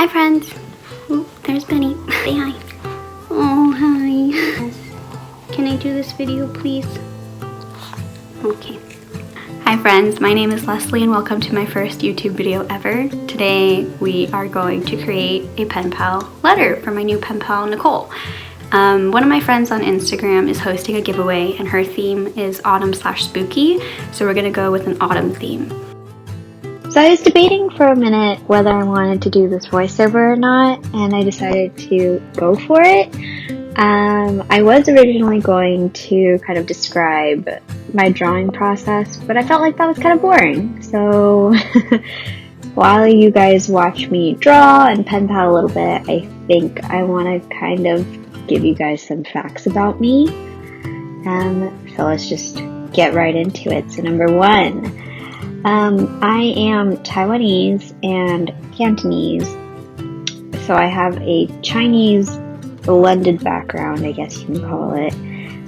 Hi friends. Oh, there's Benny. Say hi. Oh, hi. Can I do this video, please? Okay. Hi friends, my name is Leslie and welcome to my first YouTube video ever. Today we are going to create a pen pal letter for my new pen pal, Nicole. One of my friends on Instagram is hosting a giveaway and her theme is autumn/spooky, so we're gonna go with an autumn theme. So I was debating for a minute whether I wanted to do this voiceover or not, and I decided to go for it. I was originally going to kind of describe my drawing process, but I felt like that was kind of boring. So while you guys watch me draw and pen pal a little bit, I think I want to kind of give you guys some facts about me. So let's just get right into it. So number one. I am Taiwanese and Cantonese, so I have a Chinese blended background, I guess you can call it.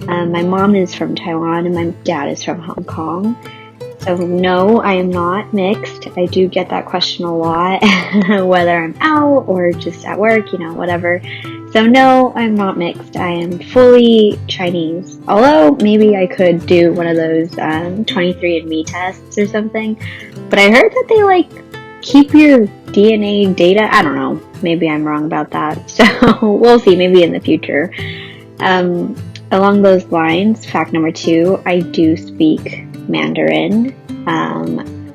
My mom is from Taiwan and my dad is from Hong Kong. So no, I am not mixed. I do get that question a lot, whether I'm out or just at work, whatever. So no, I'm not mixed. I am fully Chinese. Although maybe I could do one of those 23andMe tests or something. But I heard that they keep your DNA data. I don't know. Maybe I'm wrong about that. So we'll see. Maybe in the future. Along those lines, fact number 2, I do speak Mandarin.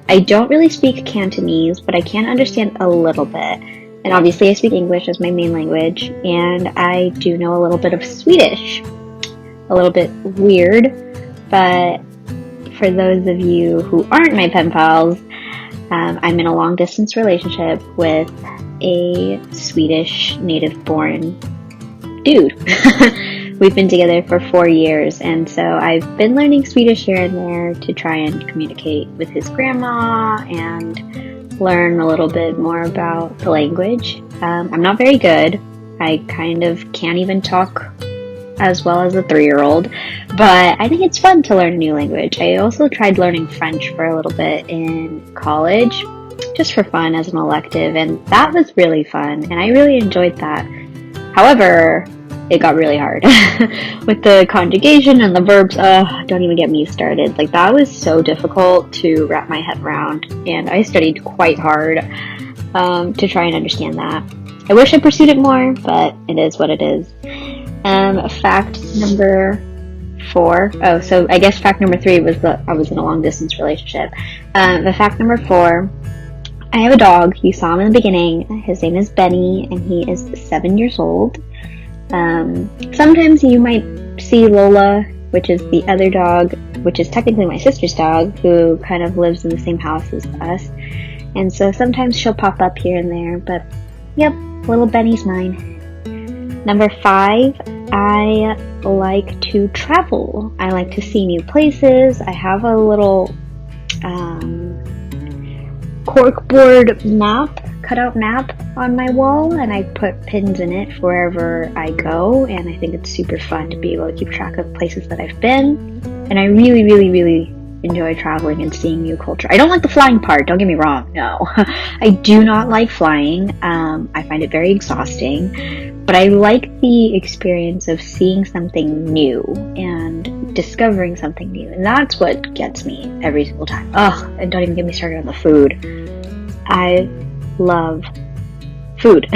I don't really speak Cantonese, but I can understand a little bit. And obviously I speak English as my main language, and I do know a little bit of Swedish. A little bit weird, but for those of you who aren't my pen pals, I'm in a long distance relationship with a Swedish native born dude. We've been together for 4 years, and so I've been learning Swedish here and there to try and communicate with his grandma and learn a little bit more about the language. I'm not very good. I kind of can't even talk as well as a 3-year-old, but I think it's fun to learn a new language. I also tried learning French for a little bit in college, just for fun as an elective, and that was really fun, and I really enjoyed that. However, it got really hard with the conjugation and the verbs. Don't even get me started. That was so difficult to wrap my head around, and I studied quite hard to try and understand that. I wish I pursued it more, but it is what it is. Fact number 4. Oh, so I guess fact number 3 was that I was in a long distance relationship. The fact number 4, I have a dog. You saw him in the beginning. His name is Benny, and he is 7 years old. Sometimes you might see Lola, which is the other dog, which is technically my sister's dog, who kind of lives in the same house as us. And so sometimes she'll pop up here and there, but yep, little Benny's mine. Number 5, I like to travel. I like to see new places. I have a little corkboard map, cutout map on my wall, and I put pins in it for wherever I go, and I think it's super fun to be able to keep track of places that I've been, and I really, really, really enjoy traveling and seeing new culture. I don't like the flying part, don't get me wrong, no. I do not like flying. I find it very exhausting, but I like the experience of seeing something new and discovering something new, and that's what gets me every single time. And don't even get me started on the food. I love food.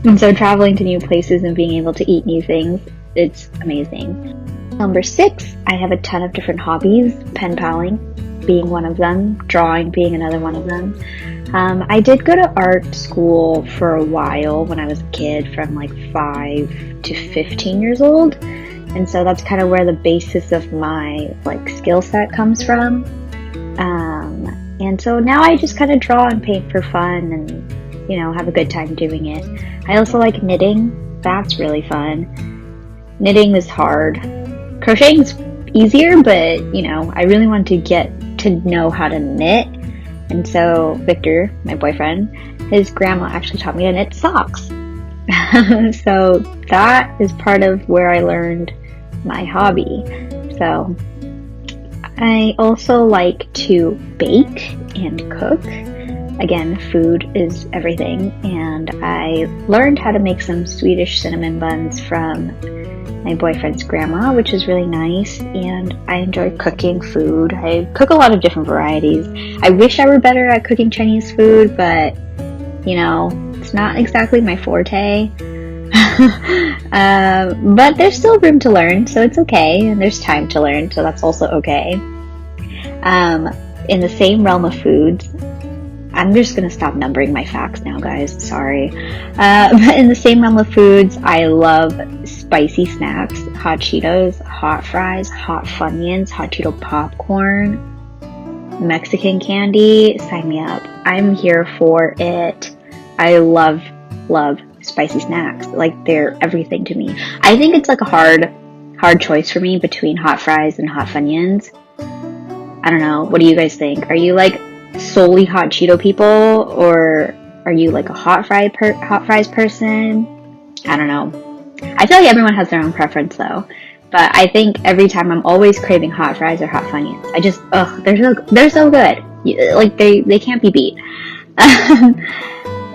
And so traveling to new places and being able to eat new things, it's amazing. Number 6, I have a ton of different hobbies, pen paling being one of them, drawing being another one of them. I did go to art school for a while when I was a kid, from 5 to 15 years old, and so that's kind of where the basis of my skill set comes from. And so now I just kind of draw and paint for fun and have a good time doing it. I also like knitting. That's really fun. Knitting is hard. Crocheting is easier, but I really want to get to know how to knit. And so Victor, my boyfriend, his grandma actually taught me to knit socks. So that is part of where I learned my hobby. So I also like to bake and cook. again, food is everything, and I learned how to make some Swedish cinnamon buns from my boyfriend's grandma, which is really nice, and I enjoy cooking food. I cook a lot of different varieties. I wish I were better at cooking Chinese food, but, you know, it's not exactly my forte. But there's still room to learn, so it's okay, and there's time to learn, so that's also okay. In the same realm of foods, I'm just gonna stop numbering my facts now, guys, sorry. But in the same realm of foods, I love spicy snacks, hot Cheetos, hot fries, hot Funyuns, hot Cheeto popcorn, Mexican candy, sign me up. I'm here for it. I love spicy snacks. Like, they're everything to me. I think it's like a hard choice for me between hot fries and hot Funyuns. I don't know. What do you guys think? Are you like solely hot Cheeto people, or are you like a hot fries person? I don't know. I feel like everyone has their own preference though. But I think every time I'm always craving hot fries or hot Funyuns. I just, they're so good. Like, they can't be beat.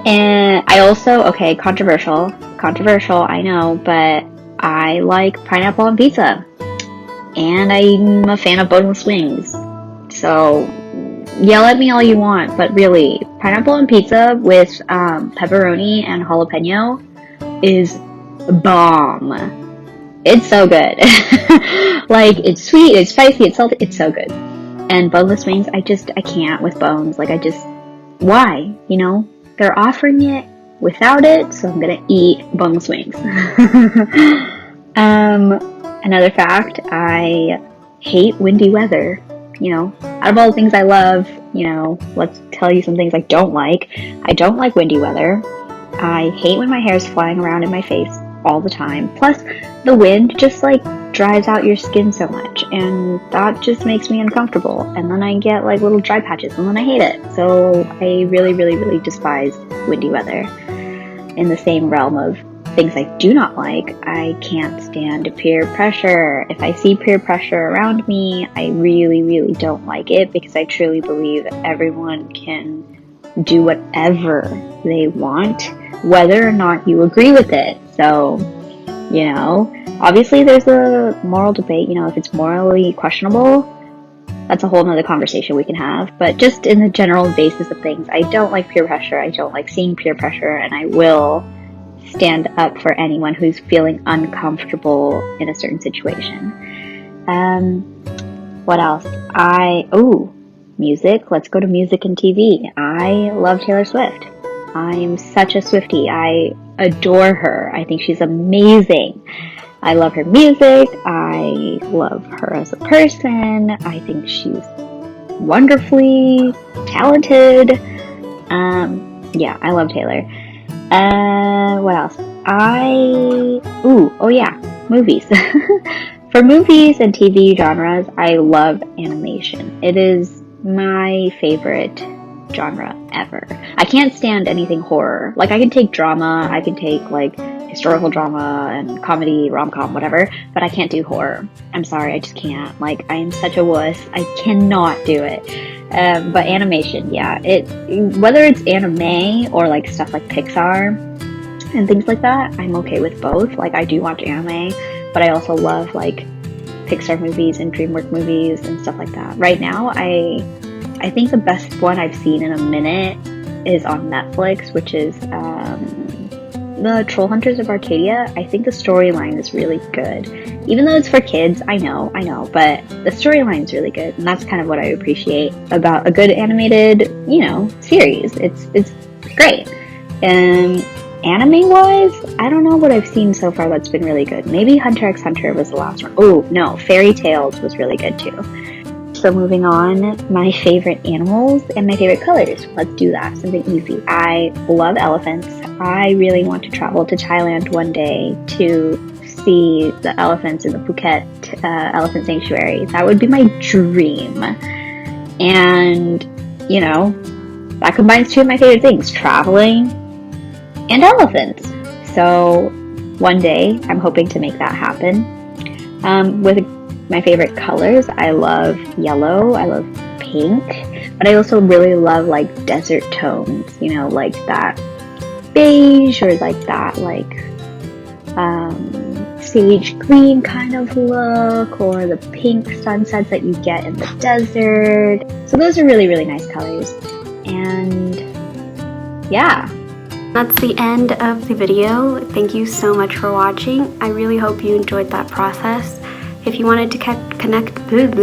And I also, okay, controversial, I know, but I like pineapple on pizza. And I'm a fan of boneless wings. So, yell at me all you want, but really, pineapple on pizza with pepperoni and jalapeno is bomb. It's so good. Like, it's sweet, it's spicy, it's salty, it's so good. And boneless wings, I can't with bones. Like, why? You know? They're offering it without it, so I'm gonna eat boneless wings. Another fact, I hate windy weather. You know, out of all the things I love, you know, let's tell you some things I don't like. I don't like windy weather. I hate when my hair is flying around in my face all the time. Plus, the wind just like dries out your skin so much, and that just makes me uncomfortable. And then I get like little dry patches, and then I hate it. So I really despise windy weather. In the same realm of things I do not like, I can't stand peer pressure. If I see peer pressure around me, I really don't like it, because I truly believe everyone can do whatever they want, whether or not you agree with it. So, you know, obviously there's a moral debate, you know, if it's morally questionable, that's a whole nother conversation we can have. But just in the general basis of things, I don't like peer pressure, I don't like seeing peer pressure, and I will stand up for anyone who's feeling uncomfortable in a certain situation. What else? Music. Let's go to music and TV. I love Taylor Swift. I'm such a Swiftie. I adore her. I think she's amazing. I love her music. I love her as a person. I think she's wonderfully talented. Yeah, I love Taylor. What else? Movies. For movies and TV genres, I love animation. It is my favorite genre ever. I can't stand anything horror. Like, I can take drama, I can take like historical drama and comedy, rom-com, whatever, but I can't do horror. I'm sorry, I just can't. Like, I am such a wuss. I cannot do it. But animation, yeah. Whether it's anime or like stuff like Pixar and things like that, I'm okay with both. Like, I do watch anime, but I also love like Pixar movies and DreamWorks movies and stuff like that. Right now, I think the best one I've seen in a minute is on Netflix, which is the Troll Hunters of Arcadia. I think the storyline is really good. Even though it's for kids, I know, but the storyline is really good, and that's kind of what I appreciate about a good animated, you know, series. It's great. Anime-wise, I don't know what I've seen so far that's been really good. Maybe Hunter x Hunter was the last one. Oh, no, Fairy Tales was really good too. So moving on, my favorite animals and my favorite colors. Let's do that, something easy. I love elephants. I really want to travel to Thailand one day to see the elephants in the Phuket Elephant Sanctuary. That would be my dream. And, you know, that combines two of my favorite things, traveling and elephants. So one day, I'm hoping to make that happen. With my favorite colors, I love yellow, I love pink, But I also really love like desert tones, you know, like that beige or like that like sage green kind of look, or the pink sunsets that you get in the desert. So those are really, really nice colors. And yeah. That's the end of the video. Thank you so much for watching. I really hope you enjoyed that process. If you wanted to connect with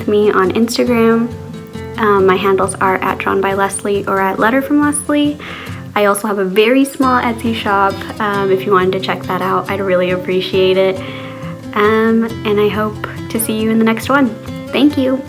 me on Instagram, my handles are @drawnbyleslie or @letterfromleslie. I also have a very small Etsy shop. If you wanted to check that out, I'd really appreciate it. And I hope to see you in the next one. Thank you.